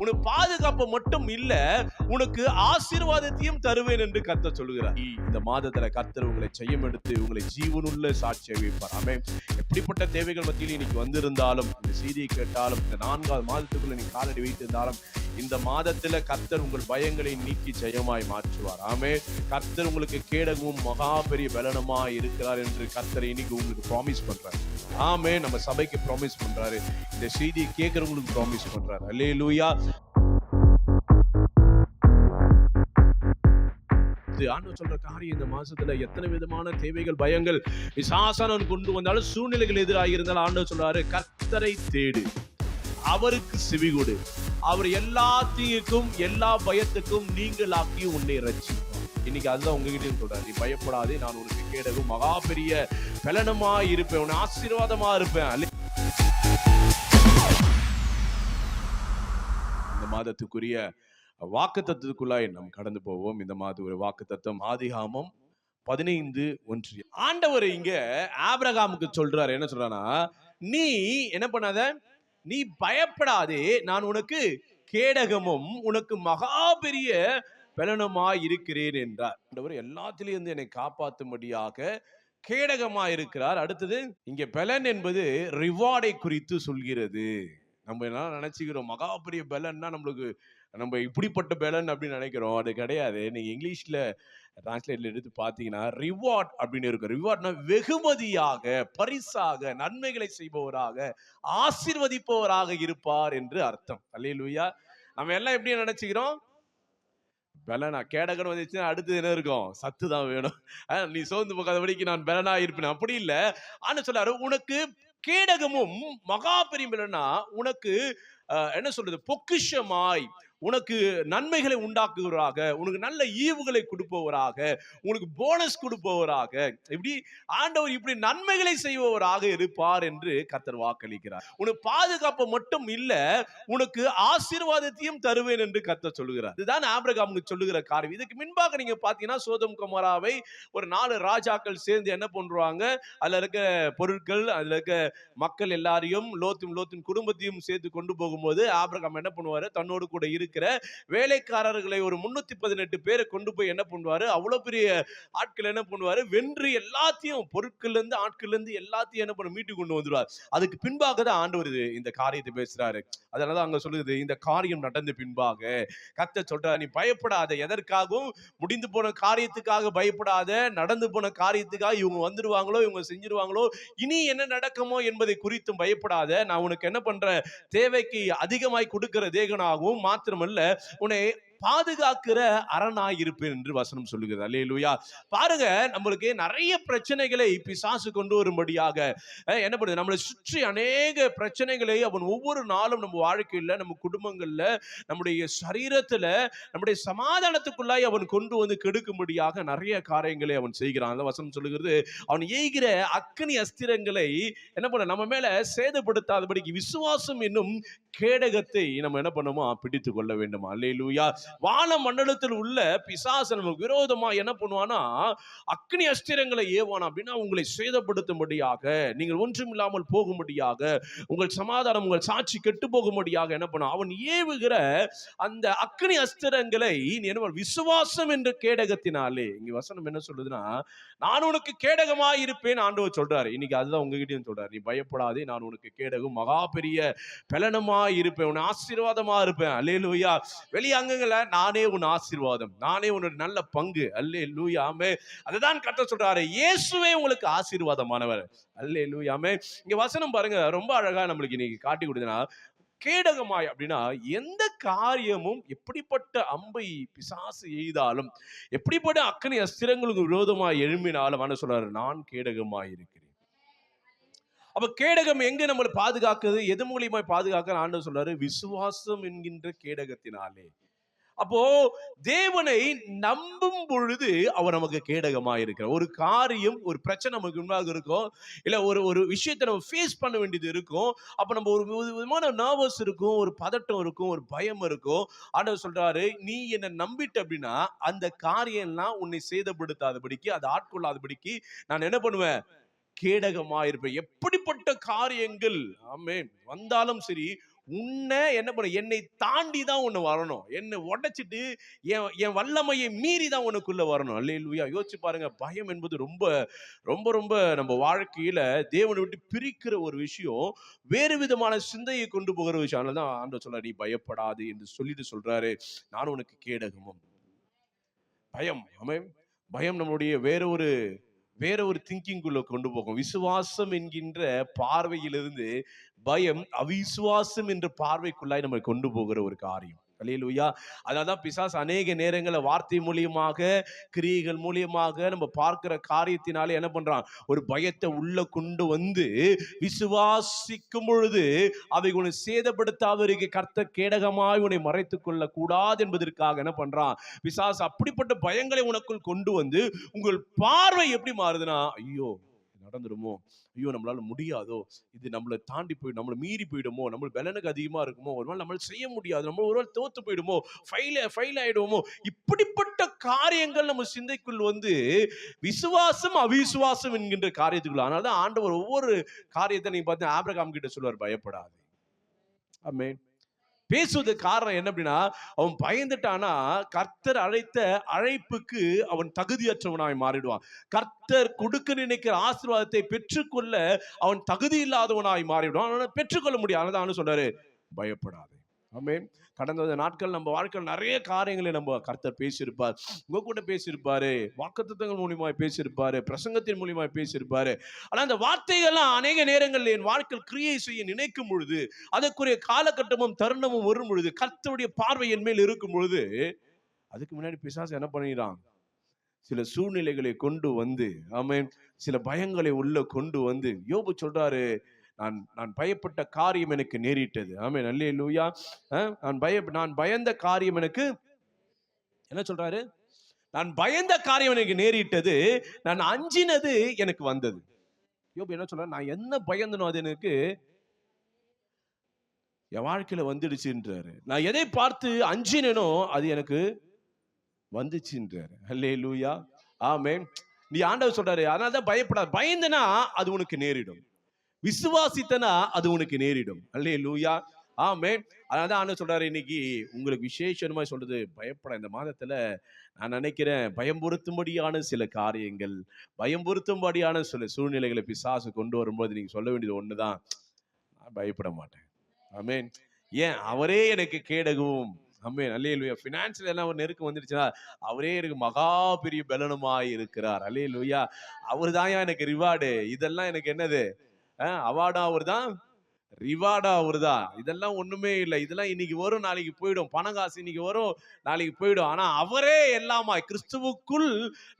உனக்கு பாதுகாப்பு மட்டும் இல்ல, உனக்கு ஆசீர்வாதத்தையும் தருவேன் என்று கர்த்தர் சொல்லுகிறார். இந்த மாதத்துல கர்த்தர் உங்களை செய்யும் எடுத்து உங்களை ஜீவனுள்ள சாட்சியை வைப்பார். ஆமென். எப்படிப்பட்ட தேவைகள் மத்தியில் இன்னைக்கு வந்திருந்தாலும், இந்த செய்தியை கேட்டாலும், இந்த 4வது மாதத்துக்குள்ள நீ காலடி வைத்திருந்தாலும், இந்த மாதத்துல கர்த்தர் உங்கள் பயங்களை நீக்கி ஜெயமாய் மாற்றுவார். ஆமென். கர்த்தர் உங்களுக்கு கேடகமும் மகா பெரிய பலனுமாய் இருக்கிறார் என்று கர்த்தர் இன்னைக்கு உங்களுக்கு ப்ராமிஸ் பண்றாரு. ஆமென். நம்ம சபைக்கு ப்ராமிஸ் பண்றாரு. இந்த செய்தியை கேட்கிறவங்களுக்கு ப்ராமிஸ் பண்றாரு. அல்லேலூயா. ஆண்டவர் சொல்ற காரியம், இந்த மாசத்துல எத்தனை விதமான தேவைகள், பயங்கள் பிசாசானவன் கொண்டு வந்தாலும், சூழ்நிலைகள் எதிராக இருந்தாலும், ஆண்டவர் சொல்றாரு, கர்த்தரை தேடு, அவருக்கு செவி கொடு, அவர் எல்லா தீங்குக்கும் எல்லா பயத்துக்கும் நீங்களாக்கி உன்னை ரட்சிப்பார். இன்னைக்கு அதுதான் உங்ககிட்ட சொல்றாரு. நீ பயப்படாதே, நான் உனக்கு கேடகும் மகா பெரிய பலனுமா இருப்பேன், உன்னை ஆசீர்வாதமா இருப்பேன். இந்த மாதத்துக்குரிய வாக்குத்தத்தத்துக்குள்ளாய் நாம் கடந்து போவோம். இந்த மாதிரி ஒரு வாக்குத்தத்தம் ஆதிகாமம் 15:1. ஆண்டவர் இங்க ஆபிரகாமுக்கு சொல்றாரு, என்ன சொல்றானா, நீ என்ன பண்ணாத, நீ பயப்படாதே, நான் உனக்கு கேடகமும் உனக்கு மகா பெரிய பலனுமாய் இருக்கிறேன் என்றார். ஆண்டவர் எல்லாத்திலும் இருந்து என்னை காப்பாற்றும்படியாக கேடகமா இருக்கிறார். அடுத்தது இங்க பலன் என்பது ரிவார்டை குறித்து சொல்கிறது. நம்ம என்ன நினைச்சுக்கிறோம், மகா பெரிய பலன்னா நம்மளுக்கு நம்ம இப்படிப்பட்ட பலன் அப்படின்னு நினைக்கிறோம். அது கிடையாது. நீங்க இங்கிலீஷ்ல டிரான்ஸ்லேட்ல எடுத்து பார்த்தீங்கன்னா ரிவார்ட் அப்படின்னு இருக்கு. ரிவார்ட்னா வெகுமதியாக, பரிசாக, நன்மைகளை செய்பவராக, ஆசீர்வதிப்பவராக இருப்பார் என்று அர்த்தம். அல்லேலூயா. நம்ம எல்லாம் எப்படி நினைச்சுக்கிறோம், பலனா கேடகன் வந்துச்சுன்னா அடுத்தது என்ன இருக்கும், சத்து தான் வேணும். நீ சோர்ந்து போகாதபடிக்கு நான் பலனா இருப்பேன், அப்படி இல்லை. ஆனா சொல்றாரு, உனக்கு கேடகமும் மகா பெரிய பலனா, உனக்கு என்ன சொல்றது, பொக்கிஷமாய், உனக்கு நன்மைகளை உண்டாக்குவராக, உனக்கு நல்ல ஈவுகளை கொடுப்பவராக, உனக்கு போனஸ் கொடுப்பவராக, இப்படி ஆண்டவர் இப்படி நன்மைகளை செய்பவராக இருப்பார் என்று கர்த்தர் வாக்களிக்கிறார். உனக்கு பாதுகாப்பு மட்டும் இல்ல, உனக்கு ஆசீர்வாதத்தையும் தருவேன் என்று கர்த்தர் சொல்லுகிறார். இதுதான் ஆபிரகாமுக்கு சொல்லுகிற காரியம். இதுக்கு முன்பாக நீங்க பாத்தீங்கன்னா சோதோம் கொமோராவை ஒரு 4 ராஜாக்கள் சேர்ந்து என்ன பண்றாங்க, அதுல இருக்க பொருட்கள், அதுல இருக்க மக்கள் எல்லாரையும், லோத்தின் குடும்பத்தையும் சேர்த்து கொண்டு போகும்போது ஆபிரகாம் என்ன பண்ணுவாரு, தன்னோடு கூட இருக்கிற வேலைக்காரர்களை ஒரு 318 பேரை கொண்டு போய் என்ன பண்ணுவாரு, அவ்வளவு பெரிய ஆட்கள் என்ன பண்ணுவாரு, வென்று எல்லாத்தையும், பொருட்கள் இருந்து ஆட்கள் இருந்து எல்லாத்தையும் என்ன பண்ண மீட்டு கொண்டு வந்துருவார். அதுக்கு பின்பாக தான் ஆண்டவர் இந்த காரியத்தை பேசுறாரு. அதனாலதான் அங்க சொல்லுது, இந்த காரியம் நடந்த பின்பாக கர்த்தர் சொல்றாரு, நீ பயப்படாத, எதற்காகவும் முடிந்து போன காரியத்துக்காக பயப்படாத, நடந்து போன காரியத்துக்காக இவங்க வந்துருவாங்களோ, இவங்க செஞ்சிருவாங்களோ, இனி என்ன நடக்குமோ என்பதை குறித்தும் பயப்படாத. நான் உனக்கு என்ன பண்ற, தேவைக்கு அதிகமாய் கொடுக்கிற தேகனாகவும் மாத்திரமல்ல, உன்னை பாதுகாக்கிற அரணாய் இருப்பேன் என்று வசனம் சொல்லுகிறது. அல்லேலூயா. பாருங்க, நம்மளுக்கு நிறைய பிரச்சனைகளை பிசாசு கொண்டு வரும்படியாக என்ன பண்ணுது, நம்மளை சுற்றி அநேக பிரச்சனைகளை அவன் ஒவ்வொரு நாளும் நம்ம வாழ்க்கையில, நம்ம குடும்பங்கள்ல, நம்முடைய சரீரத்துல, நம்முடைய சமாதானத்துக்குள்ளாய் அவன் கொண்டு வந்து கெடுக்கும்படியாக நிறைய காரியங்களை அவன் செய்கிறான். அந்த வசனம் சொல்லுகிறது, அவன் எய்கிற அக்கினி அஸ்திரங்களை என்ன பண்ண, நம்ம மேல சேதப்படுத்தாதபடிக்கு விசுவாசம் என்னும் கேடகத்தை நம்ம என்ன பண்ணுமோ பிடித்துக் கொள்ள வேண்டும். அல்லேலூயா. வான மண்டலத்தில் உள்ள பிசாசு நமக்கு விரோதமா என்ன பண்ணுவானா, அக்னி அஸ்திரங்களை ஏவானா அப்படின்னா, உங்களை சேதப்படுத்தும்படியாக, நீங்கள் ஒன்றுமில்லாமல் போகும்படியாக, உங்கள் சமாதானம், உங்கள் சாட்சி கெட்டு போகும்படியாக என்ன பண்ணும், அவன் ஏவுகிற அந்த அக்னி அஸ்திரங்களை என்ன, விசுவாசம் என்ற கேடகத்தினாலே. இங்க வசனம் என்ன சொல்லுதுன்னா, நான் உனக்கு கேடகமாய் இருப்பேன் ஆண்டவர் சொல்றாரு. இன்னைக்கு அதுதான் உங்ககிட்டயும் சொல்றாரு, நீ பயப்படாதே, நான் உனக்கு கேடகம் மகா பெரிய பலனுமாய் இருப்பேன், உன் ஆசீர்வாதமா இருப்பேன். அல்லேலூயா. வெளிய அங்கங்கள நானே உன் ஆசீர்வாதம், நானே உன்னோட நல்ல பங்கு. அல்லேலூயா. ஆமென். அதுதான் கர்த்தர் சொல்றாரு, இயேசுவே உங்களுக்கு ஆசீர்வாதமானவர். அல்லேலூயா. ஆமென். இங்க வசனம் பாருங்க, ரொம்ப அழகா நம்மளுக்கு இன்னைக்கு காட்டி கொடுத்தனா, கேடகமாய் அப்படின்னா எந்த காரியமும், எப்படிப்பட்ட அம்பை பிசாசு எய்தாலும், எப்படிப்பட்ட அக்கினி அஸ்திரங்களுக்கு விரோதமாய் எழும்பினாலும் என்ன சொல்றாரு, நான் கேடகமாய் இருக்கிறேன். அப்ப கேடகம் எங்க நம்மளை பாதுகாக்குது, எது மூலியமாய் பாதுகாக்க ஆண்டவர் சொல்றாரு, விசுவாசம் என்கின்ற கேடகத்தினாலே. அப்போ தேவனை நம்பும் பொழுது அவர் நமக்கு கேடகமா இருக்கிறார். ஒரு காரியம், ஒரு பிரச்சனை நமக்கு முன்னாக இருக்கும், இல்ல ஒரு விஷயத்தை நம்ம ஃபேஸ் பண்ண வேண்டியது இருக்கும். அப்ப நம்ம ஒரு விதமான நர்வஸ் இருக்கும், ஒரு பதட்டம் இருக்கும், ஒரு பயம் இருக்கும். ஆண்டவர் சொல்றாரு, நீ என்னை நம்பிட்ட அப்படின்னா அந்த காரியம் எல்லாம் உன்னை சேதப்படுத்தாதபடிக்கு, அதை ஆட்கொள்ளாதபடிக்கு நான் என்ன பண்ணுவேன், கேடகமா இருப்பேன். எப்படிப்பட்ட காரியங்கள் ஆமென் வந்தாலும் சரி, உன்னை என்ன பண்ண, என்னை தாண்டி தான் உன்னை வரணும், என்னை உடைச்சிட்டு என் வல்லமையை மீறி தான் உனக்குள்ள வரணும். அல்லேலூயா. யோசிச்சு பாருங்க, பயம் என்பது ரொம்ப ரொம்ப ரொம்ப நம்ம வாழ்க்கையில தேவனை விட்டு பிரிக்கிற ஒரு விஷயம், வேறு விதமான சிந்தையை கொண்டு போகிற விஷயம். அதனால தான் ஆண்டவர் சொல்றாரு, நீ பயப்படாது என்று சொல்லிட்டு சொல்றாரு, நான் உனக்கு கேடகமும். பயம், ஆமென். பயம் நம்மளுடைய வேற ஒரு திங்கிங்குள்ள கொண்டு போகும். விசுவாசம் என்கின்ற பார்வையிலிருந்து பயம் அவிசுவாசம் என்ற பார்வைக்குள்ளாய் நம்ம கொண்டு போகிற ஒரு காரியம். அல்லேலூயா. அதனால்தான் பிசாசு அநேக நேரங்கள வார்த்தை மூலியமாக, கிரியைகள் மூலியமாக நம்ம பார்க்கிற காரியத்தினாலே என்ன பண்றான், ஒரு பயத்தை உள்ள கொண்டு வந்து விசுவாசிக்கும் பொழுது அவை உன்னை சேதப்படுத்தாதவருக்கு கர்த்தர் கேடகமாய் உன்னை மறைத்துக் கொள்ள கூடாது என்பதற்காக என்ன பண்றான் பிசாசு, அப்படிப்பட்ட பயங்களை உனக்குள் கொண்டு வந்து உங்கள் பார்வை எப்படி மாறுதுன்னா, ஐயோ நடந்துருமோ, ஐயோ நம்மளால முடியாதோ, இது நம்மளை தாண்டி போயிடும், நம்மளை மீறி போயிடுமோ, நம்ம பலனுக்கு அதிகமா இருக்குமோ, ஒருவேளை நம்மளால செய்ய முடியாது, நம்ம ஒருவேளை தோத்து போயிடுமோ, ஃபெயில் ஆயிடுவோமோ, இப்படிப்பட்ட காரியங்கள் நம்ம சிந்தைக்குள் வந்து விசுவாசம் அவிசுவாசம் என்கின்ற காரியத்துக்குள்ள. அதனாலதான் ஆண்டவர் ஒவ்வொரு காரியத்தை நீங்க பார்த்தீங்கன்னா ஆபிரகாம் கிட்ட சொல்லுவார், பயப்படாது. ஆமென். பேசுவதற்கு காரணம் என்ன அப்படின்னா, அவன் பயந்துட்டானா கர்த்தர் அழைத்த அழைப்புக்கு அவன் தகுதியற்றவனாய் மாறிடுவான். கர்த்தர் கொடுக்க நினைக்கிற ஆசீர்வாதத்தை பெற்றுக்கொள்ள அவன் தகுதி இல்லாதவனாய் மாறிடுவான். அவனை பெற்றுக்கொள்ள முடியாது. அதனால சொன்னாரு, பயப்படாது. ஆமென். கடந்த நாட்கள் நம்ம வாழ்க்கையில் நிறைய காரியங்களை நம்ம கர்த்தர் பேசியிருப்பார். உங்க கூட பேசியிருப்பாரு, வாக்குத்தத்தங்கள் மூலியமாய் பேசியிருப்பாரு, பிரசங்கத்தின் மூலியமாய் பேசியிருப்பாரு. ஆனா அந்த வார்த்தைகள்லாம் அநேக நேரங்களில் என் வாழ்க்கையில் கிரியை செய்ய நினைக்கும் பொழுது, அதற்குரிய காலகட்டமும் தருணமும் வரும் பொழுது, கர்த்தருடைய பார்வை என் மேல் இருக்கும் பொழுது, அதுக்கு முன்னாடி பிசாசு என்ன பண்ணிடுறான், சில சூழ்நிலைகளை கொண்டு வந்து, ஆமென், சில பயங்களை உள்ள கொண்டு வந்து, யோபு சொல்றாரு, நான் பயப்பட்ட காரியம் எனக்கு நேரிட்டது. ஆமென். அல்லேலூயா. நான் பயந்த காரியம் எனக்கு என்ன சொல்றாரு, நான் பயந்த காரியம் எனக்கு நேரிட்டது, நான் அஞ்சினது எனக்கு வந்தது. யோபு என்ன சொல்றாரு, நான் என்ன பயந்தனோ அது எனக்கு என் வாழ்க்கையில வந்துடுச்சுன்றாரு. நான் எதை பார்த்து அஞ்சினேனோ அது எனக்கு வந்துச்சுன்றாரு. அல்லேலூயா. ஆமென். நீ ஆண்டவர் சொல்றாரு, அதனாலதான் பயப்படாத. பயந்தனா அது உனக்கு நேரிடும், விசுவாசித்தனா அது உனக்கு நேரிடும். அல்லேலூயா. ஆமென். அதனாலதான் ஆண்டவர் சொல்றாரு, இன்னைக்கு உங்களுக்கு விசேஷமா சொல்றது, பயப்பட. இந்த மாதத்துல நான் நினைக்கிறேன், பயம்புறுத்தும்படியான சில காரியங்கள், பயம்புறுத்தும்படியான சில சூழ்நிலைகளை பிசாசு கொண்டு வரும்போது நீங்க சொல்ல வேண்டியது ஒண்ணுதான், நான் பயப்பட மாட்டேன். ஆமென். ஏன், அவரே எனக்கு கேடகவும். ஆமென். அல்லேலூயா. பினான்சியல் எல்லாம் ஒரு நெருக்கம் வந்துடுச்சுன்னா, அவரே எனக்கு மகா பெரிய பலனுமாய் இருக்கிறார். அல்லேலூயா. அவர்தான் எனக்கு ரிவார்டு. இதெல்லாம் எனக்கு என்னது, அவார்டா அவர்தான், ரிவார்டா அவர்தான். இதெல்லாம் ஒண்ணுமே இல்லை. இதெல்லாம் இன்னைக்கு வரும், நாளைக்கு போயிடும். பணம் காசு இன்னைக்கு வரும், நாளைக்கு போயிடும். ஆனா அவரே எல்லாமாய், கிறிஸ்துவுக்குள்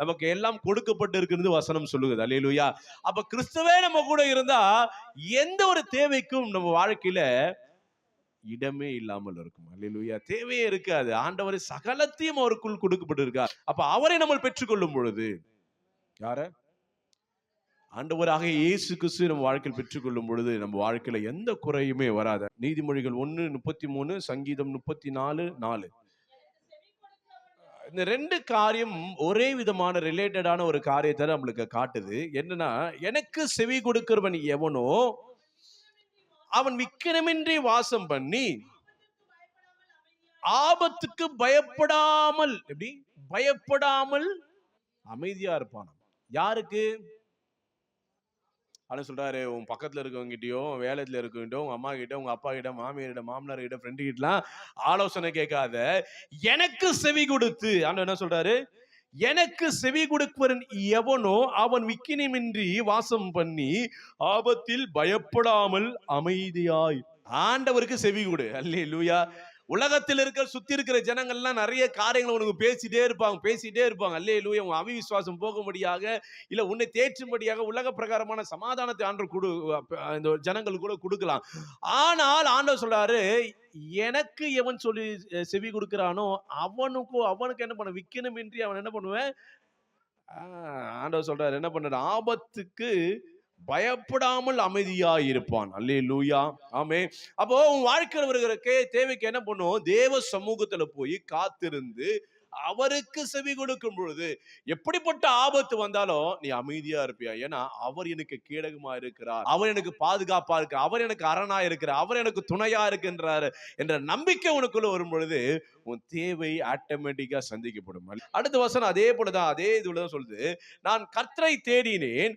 நமக்கு எல்லாம் கொடுக்கப்பட்டு இருக்கிறது வசனம் சொல்லுகிறது. அல்லேலூயா. அப்ப கிறிஸ்துவே நம்ம கூட இருந்தா எந்த ஒரு தேவைக்கும் நம்ம வாழ்க்கையில இடமே இல்லாமல் இருக்கும். அல்லேலூயா. தேவையே இருக்காது. ஆண்டவர் சகலத்தையும் அவருக்குள் கொடுக்கப்பட்டு இருக்கார். அப்ப அவரை நம்ம பெற்றுக்கொள்ளும் பொழுது, யார, ஆண்டவராக இயேசு கிறிஸ்து நம்ம வாழ்க்கையில் பெற்றுக்கொள்ளும் பொழுது நம்ம வாழ்க்கையில எந்த குறையுமே வராது. நீதிமொழிகள் 1:33, சங்கீதம் 34:4. இந்த ரெண்டு காரியம் ஒரே விதமான ரிலேட்டடான ஒரு காரியத்தை நம்மளுக்கு காட்டுது. என்னன்னா, எனக்கு செவி கொடுக்கிறவன் எவனோ அவன் விக்கிரமின்றி வாசம் பண்ணி ஆபத்துக்கு பயப்படாமல், எப்படி பயப்படாமல் அமைதியா இருப்பான். யாருக்கு? ஆனா சொல்றாரு, உன் பக்கத்துல இருக்கவங்கிட்டயும், வேலையில இருக்கவங்கிட்ட, உங்க அம்மா கிட்ட, உங்க அப்பா கிட்ட, மாமியார் கிட்ட, மாமனார் கிட்ட, ஃப்ரெண்டு கிட்டலாம் ஆலோசனை கேட்காத, எனக்கு செவி கொடுத்து. ஆனா என்ன சொல்றாரு, எனக்கு செவி கொடுப்பவன் எவனோ அவன் விக்கினமின்றி வாசம் பண்ணி ஆபத்தில் பயப்படாமல் அமைதியாய். ஆண்டவருக்கு செவி கொடு. அல்லேலூயா. உலகத்தில் இருக்க சுத்தி இருக்கிற ஜனங்கள்லாம் நிறைய காரியங்கள் உனக்கு பேசிட்டே இருப்பாங்க. அல்லேலூயா. உன் அவிசுவாசம் போகும்படியாக, இல்ல உன்னை தேற்றும்படியாக உலக பிரகாரமான சமாதானத்தை ஆண்டவர் இந்த ஜனங்கள் கூட கொடுக்கலாம். ஆனால் ஆண்டவர் சொல்றாரு, எனக்கு எவன் சொல்லி செவி கொடுக்கிறானோ அவனுக்கு என்ன பண்ண, விக்கனமின்றி அவன் என்ன பண்ணுவேன். ஆண்டவர் சொல்றாரு, என்ன பண்ற, ஆபத்துக்கு பயப்படாமல் அமைதியா இருப்பான். அல்லேலூயா. ஆமென். அப்போ உன் வாழ்க்கையில் வருகிற தேவைக்கு என்ன பண்ணும், தேவ சமூகத்துல போய் காத்திருந்து அவருக்கு செவி கொடுக்கும் பொழுது எப்படிப்பட்ட ஆபத்து வந்தாலும் நீ அமைதியா இருப்பியா. ஏன்னா அவர் எனக்கு கேடகமா இருக்கிறார், அவர் எனக்கு பாதுகாப்பா இருக்கிறார், அவர் எனக்கு அரணா இருக்கிறார், அவர் எனக்கு துணையா இருக்கின்றார் என்ற நம்பிக்கை உனக்குள்ள வரும் பொழுது உன் தேவை ஆட்டோமேட்டிக்கா சந்திக்கப்படும். அடுத்த வசனம் அதே போலதான், அதே இதுலதான் சொல்லுது, நான் கர்த்தரை தேடினேன்.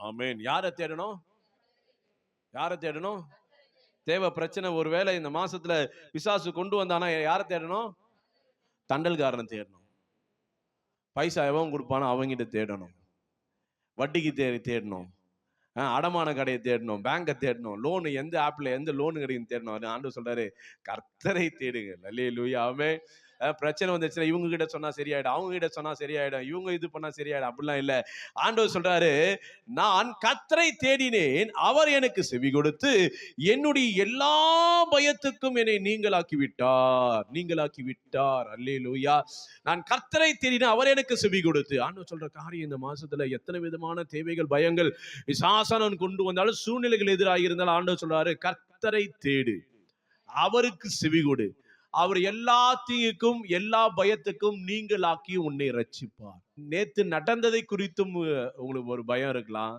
ஆமென். யாரை தேடணும்? யாரை தேடணும்? தேவை பிரச்சனை ஒருவேளை இந்த மாசத்துல பிசாசு கொண்டு வந்தானா யாரை தேடணும்? தண்டல்காரனை தேடணும். பைசா எவன் கொடுப்பானோ அவங்கிட்ட தேடணும். வட்டிக்கு தேடணும். அடமான கடையை தேடணும், பேங்கை தேடணும், லோனு எந்த ஆப்ல எந்த லோனு கிடைக்கும் தேடணும். ஆண்டவர் சொல்றாரு கர்த்தரை தேடுங்க. அல்லேலூயா. ஆமென். பிரச்சனை வந்துச்சுன்னா இவங்க கிட்ட சொன்னா சரியாயிடும், அவங்க கிட்ட சொன்னா சரியாயிடும், இவங்க இது பண்ணா சரியாயிடும், அப்படிலாம் இல்ல. ஆண்டவர் சொல்றாரு நான் கர்த்தரை தேடினேன், அவர் எனக்கு செவி கொடுத்து என்னுடைய எல்லா பயத்துக்கும் என்னை நீங்களாக்கி விட்டார். அல்லேலூயா. நான் கர்த்தரை தேடினேன், அவர் எனக்கு செவி கொடுத்து. ஆண்டவர் சொல்ற காரியம் இந்த மாசத்துல எத்தனை விதமான தேவைகள் பயங்கள் விசாசனம் கொண்டு வந்தாலும் சூழ்நிலைகள் எதிராக இருந்தாலும் ஆண்டவர் சொல்றாரு கர்த்தரை தேடு, அவருக்கு செவி கொடு, அவர் எல்லா தீங்குக்கும் எல்லா பயத்துக்கும் நீங்களாக்கி உன்னை ரட்சிப்பார். நேத்து நடந்ததை குறித்தும் உங்களுக்கு ஒரு பயம் இருக்கலாம்,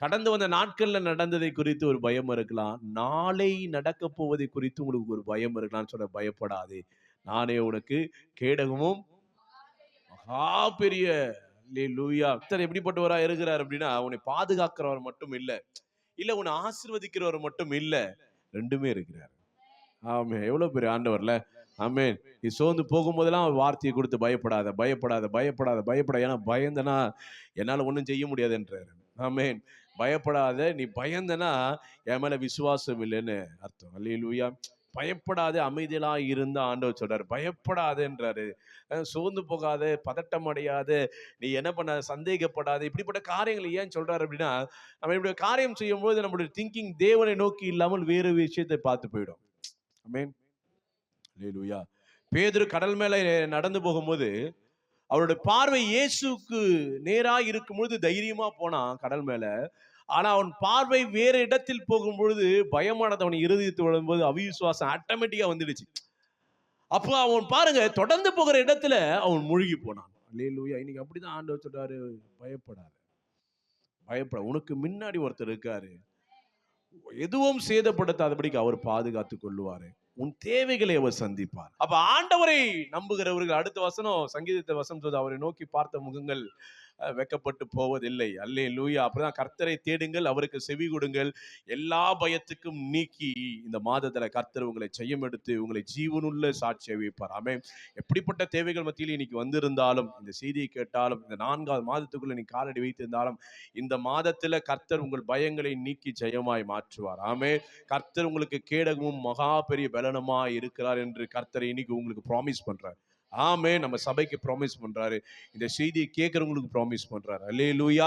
கடந்து வந்த நாட்கள்ல நடந்ததை குறித்து ஒரு பயம் இருக்கலாம், நாளை நடக்க போவதை குறித்து உங்களுக்கு ஒரு பயம் இருக்கலாம். சொல்ல பயப்படாதே, நானே உனக்கு கேடகமும் மகா பெரிய. அல்லேலூயா. எப்படிப்பட்டவரா இருக்கிறார் அப்படின்னா உன்னை பாதுகாக்கிறவர் மட்டும் இல்ல உன்னை ஆசீர்வதிக்கிறவர் மட்டும் இல்ல, ரெண்டுமே இருக்கிறார். ஆமே. எவ்வளவு பெரிய ஆண்டவர்ல. ஆமென். நீ சோர்ந்து போகும்போதெல்லாம் ஒரு வார்த்தையை கொடுத்து பயப்படாத, பயப்படாத, பயப்படாத, பயப்பட. ஏன்னா பயந்தனா என்னால ஒண்ணும் செய்ய முடியாதுன்றாரு. ஆமென். பயப்படாத, நீ பயந்தனா என் மேல விசுவாசம் இல்லைன்னு அர்த்தம். அல்லேலூயா. பயப்படாத, அமைதியா இருந்த ஆண்டவர் சொல்றாரு பயப்படாதன்றாரு. சோர்ந்து போகாத, பதட்டம் அடையாத, நீ என்ன பண்ண சந்தேகப்படாத. இப்படிப்பட்ட காரியங்களை ஏன் சொல்றாரு அப்படின்னா நம்ம இப்படி காரியம் செய்யும் போது நம்மளுடைய திங்கிங் தேவனை நோக்கி இல்லாமல் வேறு விஷயத்தை பார்த்து போயிடும். ஆமென். அல்லேலூயா. பேதுரு கடல் மேல நடந்து போகும்போது அவருடைய பார்வை இயேசுக்கு நேரா இருக்கும்பொழுது தைரியமா போனான் கடல் மேல. ஆனா அவன் பார்வை வேற இடத்தில் போகும் பொழுது பயமானது அவன் இருதயத்தை விழும்போது அவிசுவாசம் ஆட்டோமேட்டிக்கா வந்துடுச்சு. அப்போ அவன் பாருங்க தொடர்ந்து போகிற இடத்துல அவன் மூழ்கி போனான். அல்லேலூயா. இன்னைக்கு அப்படிதான் ஆண்டவர் சொல்றாரு பயப்படாத, உனக்கு முன்னாடி ஒருத்தர் இருக்காரு, எதுவும் சேதப்படுத்தாதபடிக்கு அவர் பாதுகாத்துக் கொள்ளுவாரு, உன் தேவைகளை அவர் சந்திப்பார். அப்ப ஆண்டவரை நம்புகிறவர்கள் அடுத்த வசனம் சங்கீதத்தை வசனம் சொல்றது அவரை நோக்கி பார்த்த முகங்கள் வெக்கப்பட்டு போவதில்லை. அல்லேலூயா. அப்படிதான் கர்த்தரை தேடுங்கள், அவருக்கு செவி கொடுங்கள், எல்லா பயத்துக்கும் நீக்கி இந்த மாதத்துல கர்த்தர் உங்களை செய்யம் எடுத்து உங்களை ஜீவனுள்ள சாட்சியை வைப்பார். ஆமென். எப்படிப்பட்ட தேவைகள் மத்தியில் இன்னைக்கு வந்திருந்தாலும், இந்த செய்தியை கேட்டாலும், இந்த 4வது மாதத்துக்குள்ள நீ காலடி வைத்திருந்தாலும், இந்த மாதத்துல கர்த்தர் உங்கள் பயங்களை நீக்கி ஜெயமாய் மாற்றுவார். ஆமென். கர்த்தர் உங்களுக்கு கேடகமும் மகா பெரிய பலனுமா இருக்கிறார் என்று கர்த்தர் இன்னைக்கு உங்களுக்கு ப்ராமிஸ் பண்றார். ஆமென். நம்ம சபைக்கு ப்ராமிஸ் பண்றாரு, இந்த செய்தியை கேட்கிறவங்களுக்கு ப்ராமிஸ் பண்றாரு. அல்லேலூயா.